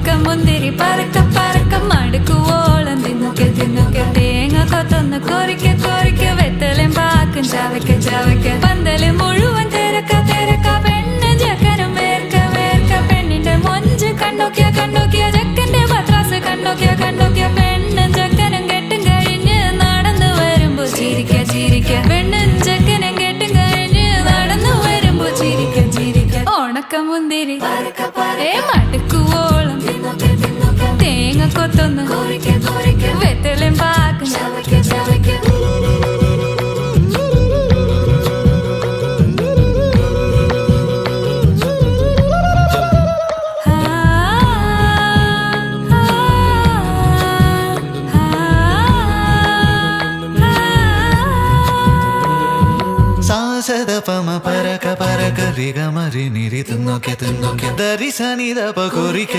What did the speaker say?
ഉണക്കമുന്തിരി പറക്ക പറക്ക മടുക്കുവോളം തിന്നുക്കെ തിന്നുക്കെ തേങ്ങ കൊത്തൊന്ന് കൊറിക്ക കൊറിക്ക വെത്തലും പാക്കും ചവയ്ക്ക ചവയ്ക്ക പന്തല് മുഴുവൻ തിരക്ക തിരക്ക പെണ്ണ് ജക്കനും വേർക്ക വേർക്ക പെണ്ണിന്റെ മൊഞ്ച് കണ്ടോക്കിയ കണ്ടോക്കിയ ജക്കന്റെ പത്രാസ് കണ്ടോക്കിയ കണ്ടോക്കിയ പെണ്ണും ജക്കനും കെട്ടും കഴിഞ്ഞ് നടന്നു വരുമ്പോ ചിരിക്ക ചിരിക്ക പെണ്ണും ജക്കനും കെട്ടും കഴിഞ്ഞ് നടന്നു വരുമ്പോ ചിരിക്ക ചിരിക്ക ഉണക്കമുന്തിരി മടുക്കുവോളം തേങ്ങ കൊത്തൊന്ന് വെത്തലും പാക്കും ചവയ്ക്ക ചവയ്ക്ക സാസദപമ പരക പരക റിഗമരി നിരി തിന്നൊക്കെ തിന്നൊക്കെ ദരി സനിദപ കൊറിക്ക